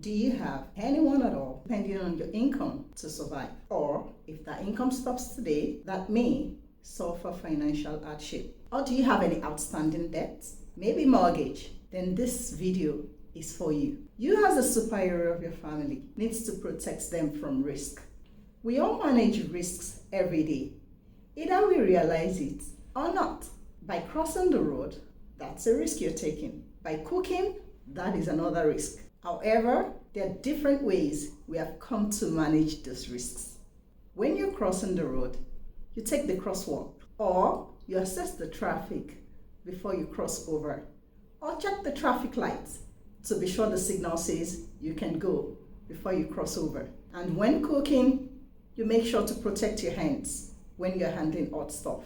Do you have anyone at all depending on your income to survive? Or if that income stops today, that may suffer financial hardship. Or do you have any outstanding debts? Maybe mortgage? Then this video is for you. You as a superior of your family needs to protect them from risk. We all manage risks every day. Either we realize it or not. By crossing the road, that's a risk you're taking. By cooking, that is another risk. However, there are different ways we have come to manage those risks. When you're crossing the road, you take the crosswalk, or you assess the traffic before you cross over, or check the traffic lights to be sure the signal says you can go before you cross over. And when cooking, you make sure to protect your hands when you're handling hot stuff.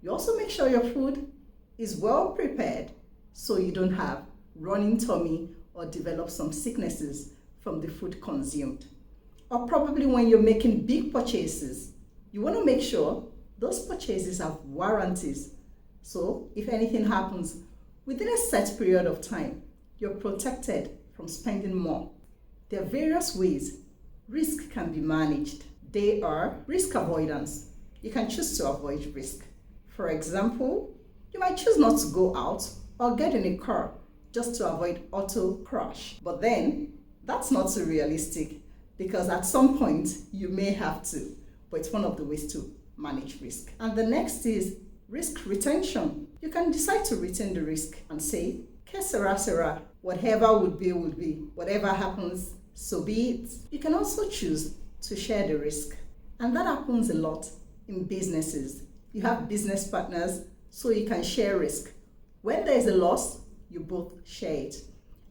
You also make sure your food is well prepared so you don't have running tummy or develop some sicknesses from the food consumed. Or probably when you're making big purchases, you want to make sure those purchases have warranties. So if anything happens within a set period of time, you're protected from spending more. There are various ways risk can be managed. They are risk avoidance. You can choose to avoid risk. For example, you might choose not to go out or get in a car just to avoid auto crash. But then, that's not so realistic because at some point you may have to, but it's one of the ways to manage risk. And the next is risk retention. You can decide to retain the risk and say, que sera, sera. Whatever would be, whatever happens, so be it. You can also choose to share the risk. And that happens a lot in businesses. You have business partners, so you can share risk. When there is a loss, you both share it.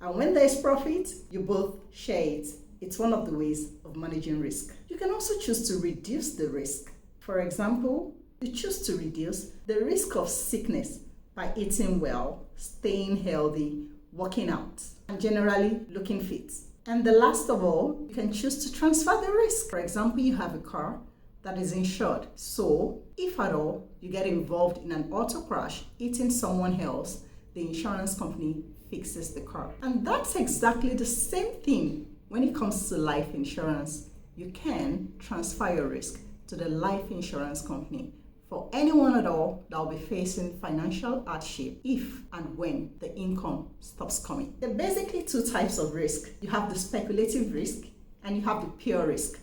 And when there is profit, you both share it. It's one of the ways of managing risk. You can also choose to reduce the risk. For example, you choose to reduce the risk of sickness by eating well, staying healthy, working out, and generally looking fit. And the last of all, you can choose to transfer the risk. For example, you have a car that is insured. So if at all you get involved in an auto crash, hitting someone else, the insurance company fixes the car. And that's exactly the same thing when it comes to life insurance. You can transfer your risk to the life insurance company for anyone at all that will be facing financial hardship if and when the income stops coming. There are basically two types of risk. You have the speculative risk and you have the pure risk.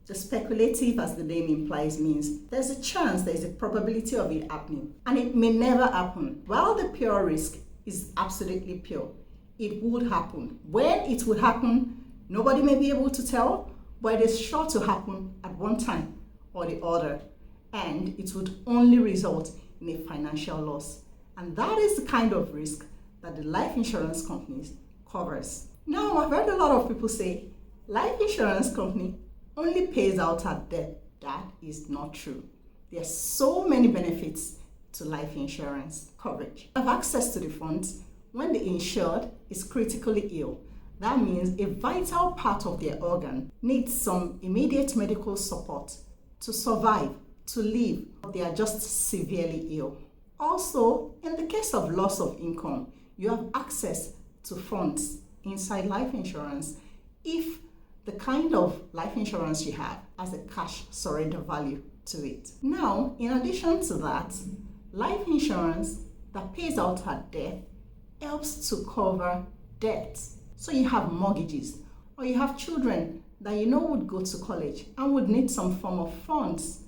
The speculative, as the name implies, means there's a chance, there's a probability of it happening, and it may never happen. While the pure risk is absolutely pure, it would happen. When it would happen, nobody may be able to tell, but it is sure to happen at one time or the other, and it would only result in a financial loss. And that is the kind of risk that the life insurance companies covers. Now, I've heard a lot of people say, life insurance company only pays out at death. That is not true. There are so many benefits to life insurance coverage. You have access to the funds when the insured is critically ill. That means a vital part of their organ needs some immediate medical support to survive, to live, or they are just severely ill. Also, in the case of loss of income, you have access to funds inside life insurance if the kind of life insurance you have has a cash surrender value to it. Now, in addition to that, life insurance that pays out at death helps to cover debts. So you have mortgages, or you have children that you know would go to college and would need some form of funds.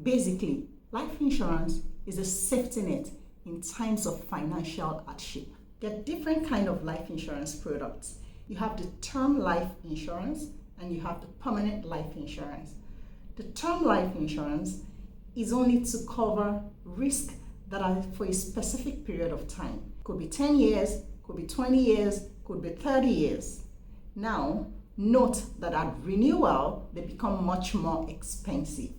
Basically, life insurance is a safety net in times of financial hardship. There are different kinds of life insurance products. You have the term life insurance and you have the permanent life insurance. The term life insurance is only to cover risks that are for a specific period of time. Could be 10 years, could be 20 years, could be 30 years. Now, note that at renewal, they become much more expensive.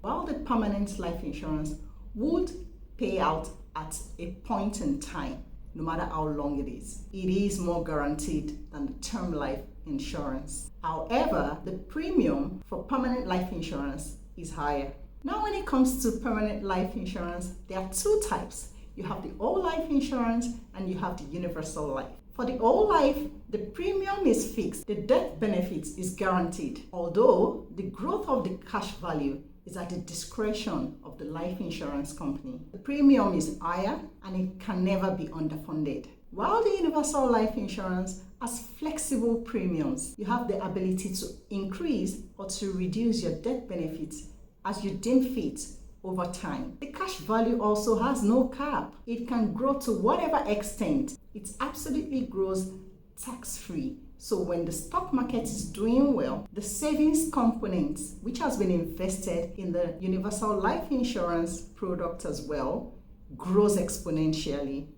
While the permanent life insurance would pay out at a point in time, no matter how long it is more guaranteed than the term life insurance. However, the premium for permanent life insurance is higher. Now, when it comes to permanent life insurance, there are two types. You have the whole life insurance and you have the universal life. For the whole life, the premium is fixed, the death benefit is guaranteed, although the growth of the cash value is at the discretion of the life insurance company. The premium is higher and it can never be underfunded. While the universal life insurance has flexible premiums, you have the ability to increase or to reduce your death benefits as you deem fit over time. The cash value also has no cap. It can grow to whatever extent. It absolutely grows tax-free. So when the stock market is doing well, the savings component, which has been invested in the universal life insurance product as well, grows exponentially.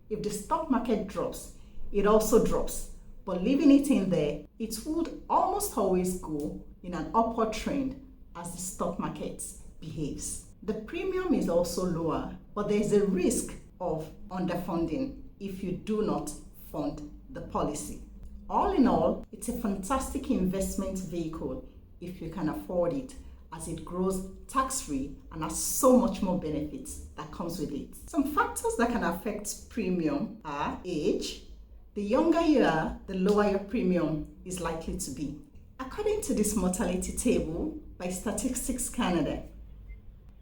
If the stock market drops, it also drops. But leaving it in there, it would almost always go in an upward trend as the stock market behaves. The premium is also lower, but there is a risk of underfunding if you do not fund the policy. All in all, it's a fantastic investment vehicle if you can afford it, as it grows tax-free and has so much more benefits that comes with it. Some factors that can affect premium are age. The younger you are, the lower your premium is likely to be. According to this mortality table by Statistics Canada,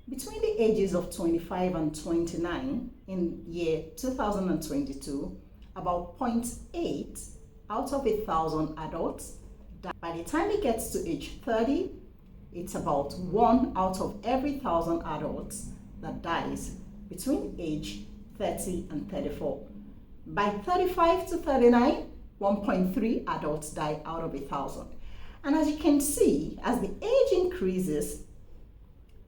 between the ages of 25 and 29 in year 2022, about 0.8 out of 1,000 adults die. By the time it gets to age 30, it's about 1 out of every 1,000 adults that dies between age 30 and 34. By 35 to 39, 1.3 adults die out of 1,000. And as you can see, as the age increases,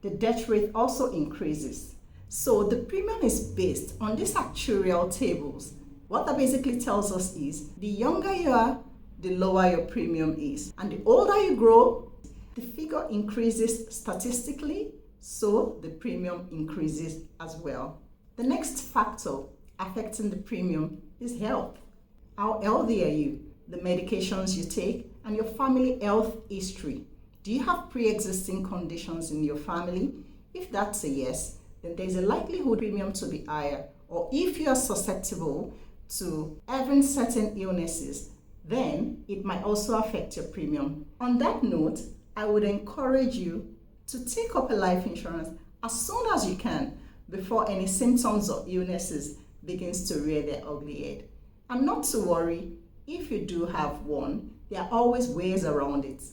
the death rate also increases. So the premium is based on these actuarial tables. What that basically tells us is the younger you are, the lower your premium is. And the older you grow, the figure increases statistically, so the premium increases as well. The next factor affecting the premium is health. How healthy are you? The medications you take and your family health history. Do you have pre-existing conditions in your family? If that's a yes, then there's a likelihood premium to be higher. Or if you are susceptible to having certain illnesses, then it might also affect your premium. On that note, I would encourage you to take up a life insurance as soon as you can before any symptoms or illnesses begins to rear their ugly head. And not to worry, if you do have one, there are always ways around it.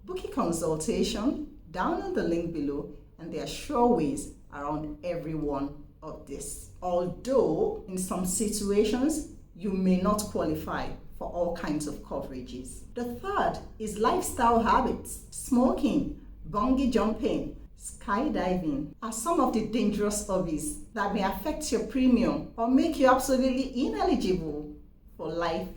Book a consultation down on the link below, and there are sure ways around every one of this. Although in some situations, you may not qualify for all kinds of coverages. The third is lifestyle habits. Smoking, bungee jumping, skydiving are some of the dangerous hobbies that may affect your premium or make you absolutely ineligible for life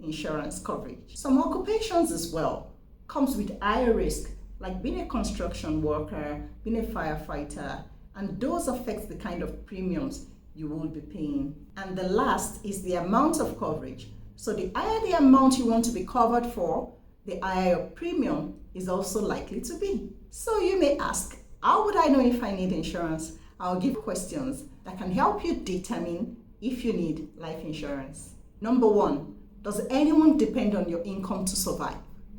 insurance coverage. Some occupations as well comes with higher risk, like being a construction worker, being a firefighter, and those affect the kind of premiums you will be paying. And the last is the amount of coverage. So the higher the amount you want to be covered for, the higher your premium is also likely to be. So you may ask, how would I know if I need insurance? I'll give questions that can help you determine if you need life insurance. Number 1, does anyone depend on your income to survive?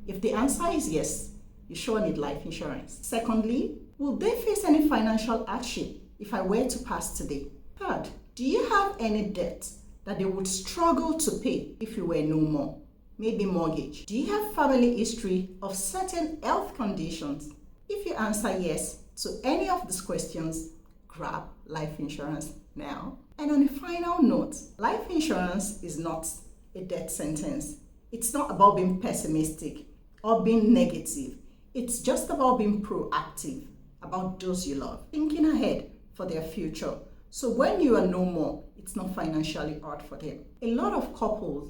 If the answer is yes, you sure need life insurance. Secondly, will they face any financial hardship if I were to pass today? Third, do you have any debt that they would struggle to pay if you were no more? Maybe mortgage. Do you have family history of certain health conditions? If you answer yes to any of these questions, grab life insurance now. And on a final note, life insurance is not a death sentence. It's not about being pessimistic or being negative. It's just about being proactive about those you love, thinking ahead for their future. So when you are no more, it's not financially hard for them. A lot of couples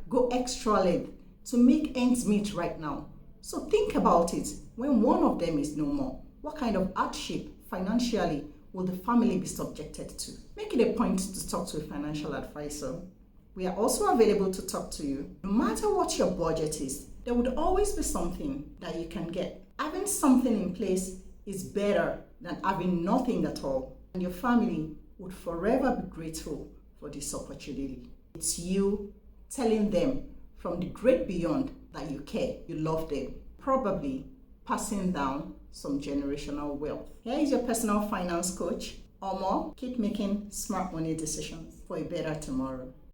go extra length to make ends meet right now. So think about it. When one of them is no more, what kind of hardship financially will the family be subjected to? Make it a point to talk to a financial advisor. We are also available to talk to you. No matter what your budget is, there would always be something that you can get. Having something in place is better than having nothing at all. And your family would forever be grateful for this opportunity. It's you telling them from the great beyond that you care, you love them, probably passing down some generational wealth. Here is your personal finance coach, Omo. Keep making smart money decisions for a better tomorrow.